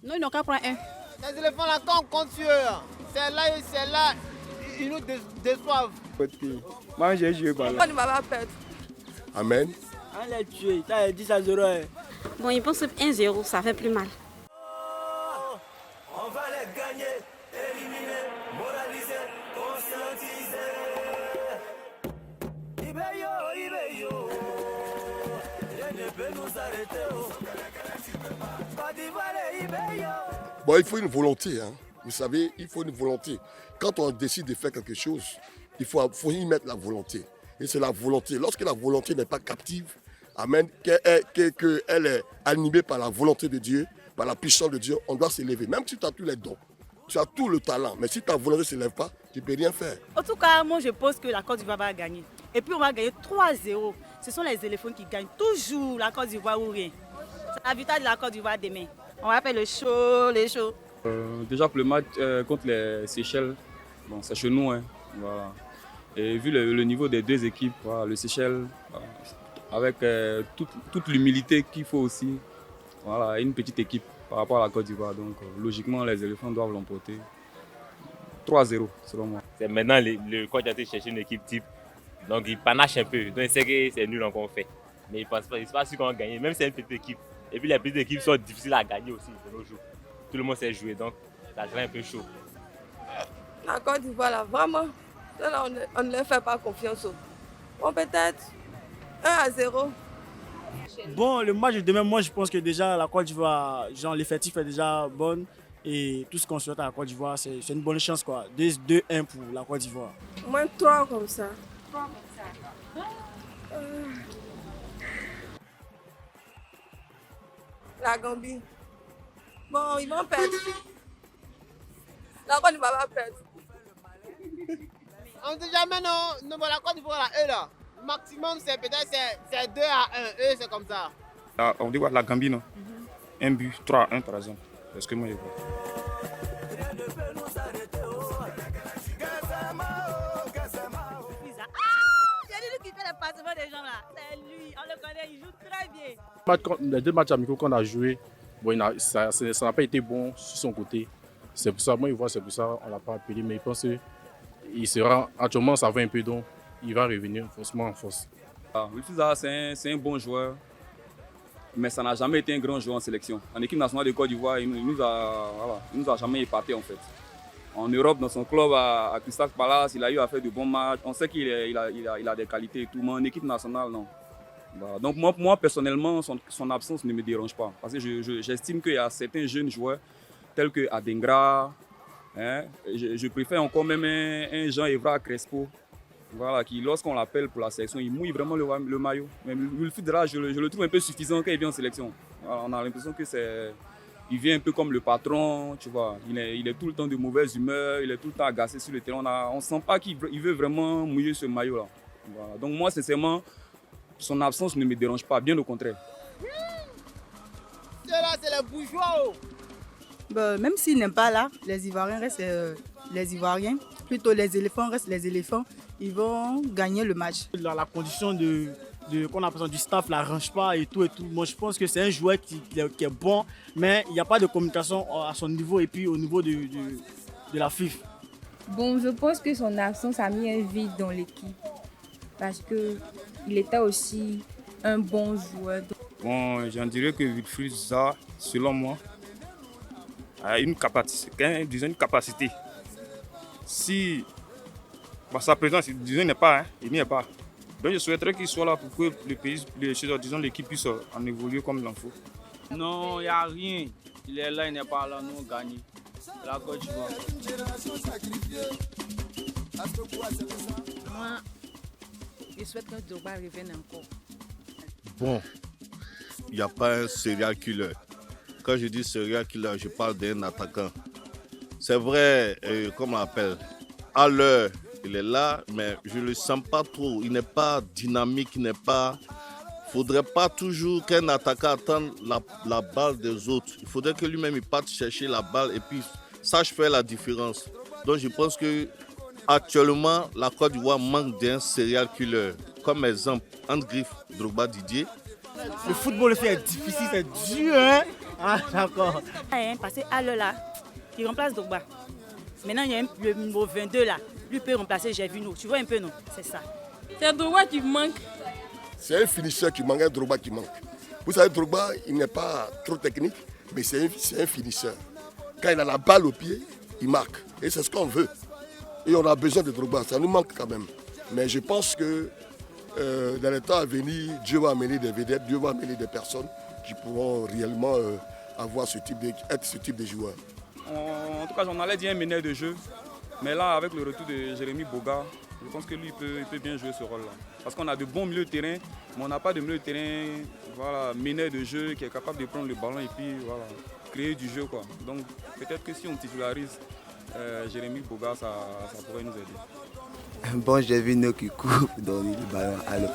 Non, ils n'ont qu'à prendre un. Les éléphants là, quand on compte sur eux, c'est là, ils nous déçoivent. Moi j'ai joué par là. On ne va pas perdre. Amen. On l'a tué, ça est 10-0. Bon, ils pensent que 1-0, ça fait plus mal. On va les gagner, éliminer, moraliser, conscientiser. Ibeyo, rien ne peut nous arrêter. Côte d'Ivoire, Ibeyo. Bon, il faut une volonté, hein. Vous savez, il faut une volonté. Quand on décide de faire quelque chose, il faut y mettre la volonté. Et c'est la volonté. Lorsque la volonté n'est pas captive, amen, qu'elle est animée par la volonté de Dieu, par la puissance de Dieu, on doit s'élever. Même si tu as tous les dons, tu as tout le talent, mais si ta volonté ne s'élève pas, tu ne peux rien faire. En tout cas, moi je pense que la Côte d'Ivoire va gagner. Et puis on va gagner 3-0. Ce sont les éléphants qui gagnent toujours la Côte d'Ivoire ou rien. C'est la victoire de la Côte d'Ivoire demain. On va faire le show, les shows. Déjà pour le match contre les Seychelles, bon, c'est chez nous. Hein, voilà. Et vu le niveau des deux équipes, voilà, le Seychelles, avec toute l'humilité qu'il faut aussi, voilà, une petite équipe par rapport à la Côte d'Ivoire. Donc logiquement, les éléphants doivent l'emporter. 3-0 selon moi. C'est maintenant le coach a été chercher une équipe type. Donc il panache un peu. Donc il sait que c'est nul encore fait. Mais il ne pense pas sûr qu'on va gagner, même si c'est une petite équipe. Et puis les petites équipes sont difficiles à gagner aussi de nos jours. Tout le monde sait jouer, donc ça sera un peu chaud. La Côte d'Ivoire, là, vraiment, là, on ne leur fait pas confiance. Bon, peut-être 1-0. Bon, le match de demain, moi je pense que déjà la Côte d'Ivoire, genre l'effectif est déjà bon. Et tout ce qu'on souhaite à la Côte d'Ivoire, c'est une bonne chance, quoi. 2-1 pour la Côte d'Ivoire. Moins 3 comme ça. La Gambie. Bon, ils vont perdre. La Côte d'Ivoire va perdre. On ne dit jamais non, la Côte d'Ivoire là, eux là. Maximum c'est peut-être c'est 2-1, eux c'est comme ça. On dit quoi, la Gambie, non? Un but, 3-1 par exemple. Parce que moi je vois. Rien ne peut nous arrêter. C'est lui qui fait le passement des gens là. C'est lui, on le connaît, il joue très bien. Les deux matchs amicaux qu'on a joués, bon, ça n'a pas été bon sur son côté. C'est pour ça, moi, je vois, c'est pour ça qu'on ne l'a pas appelé. Mais il pense qu'il sera, actuellement, ça va un peu, donc il va revenir forcément en force. Wilfried Zaha, c'est un bon joueur, mais ça n'a jamais été un grand joueur en sélection. En équipe nationale de Côte d'Ivoire, il nous a jamais épaté en fait. En Europe, dans son club à Crystal Palace, il a eu à faire de bons matchs. On sait qu'il a des qualités et tout, mais en équipe nationale, non. Voilà. Donc moi personnellement, son absence ne me dérange pas. Parce que j'estime qu'il y a certains jeunes joueurs, tels que Adengra, hein, je préfère encore même un Jean-Evra Crespo, voilà, qui lorsqu'on l'appelle pour la sélection, il mouille vraiment le maillot. Mais Wilfried Zaha, je le trouve un peu suffisant quand il vient en sélection. Voilà, on a l'impression que il vient un peu comme le patron, tu vois. Il est tout le temps de mauvaise humeur, il est tout le temps agacé sur le terrain. On ne sent pas qu'il veut vraiment mouiller ce maillot-là. Voilà. Donc moi, sincèrement, son absence ne me dérange pas, bien au contraire. Ceux-là, c'est les bourgeois. Bah, même s'il n'est pas là, les Ivoiriens restent les Ivoiriens. Plutôt les éléphants restent les éléphants. Ils vont gagner le match. La condition qu'on a besoin du staff ne l'arrange pas et tout. Moi, je pense que c'est un joueur qui est bon, mais il n'y a pas de communication à son niveau et puis au niveau de la FIFA. Bon, je pense que son absence a mis un vide dans l'équipe parce qu'il était aussi un bon joueur. Bon, j'en dirais que Wilfried Zaha, selon moi, a une capacité. Si sa présence, disons, il n'y est pas. Donc je souhaiterais qu'il soit là pour que l'équipe puisse en évoluer comme il en faut. Non, il n'y a rien. Il est là, il n'est pas là, nous on gagne. La Côte d'Ivoire. Moi, je souhaite que Drogba revienne encore. Bon, il n'y a pas un serial killer. Quand je dis serial killer, je parle d'un attaquant. C'est vrai, comment on appelle, à l'heure, il est là, mais je ne le sens pas trop. Il n'est pas dynamique, il n'est pas... Il ne faudrait pas toujours qu'un attaquant attende la balle des autres. Il faudrait que lui-même il parte chercher la balle et puis sache faire la différence. Donc je pense que actuellement, la Côte d'Ivoire manque d'un serial killer. Comme exemple, André Drogba Didier. Le football est difficile, c'est dur, hein? Ah, d'accord. Parce qu'à l'heure là, il remplace Drogba. Maintenant, il y a le numéro 22 là. Lui peut remplacer Gervinho. Tu vois un peu, non? C'est ça. C'est Drogba qui manque. C'est un finisseur qui manque, un Drogba qui manque. Vous savez, Drogba, il n'est pas trop technique, mais c'est un finisseur. Quand il a la balle au pied, il marque. Et c'est ce qu'on veut. Et on a besoin de Drogba, ça nous manque quand même. Mais je pense que dans les temps à venir, Dieu va amener des vedettes, Dieu va amener des personnes qui pourront réellement avoir être ce type de joueur. En tout cas, on allait dire un meneur de jeu. Mais là, avec le retour de Jérémy Boga, je pense que lui, il peut bien jouer ce rôle-là. Parce qu'on a de bons milieux de terrain, mais on n'a pas de milieu de terrain meneur de jeu qui est capable de prendre le ballon et puis créer du jeu, quoi. Donc peut-être que si on titularise Jérémy Boga, ça pourrait nous aider. Bon, j'ai vu nous qui courent pour donner le ballon à l'autre.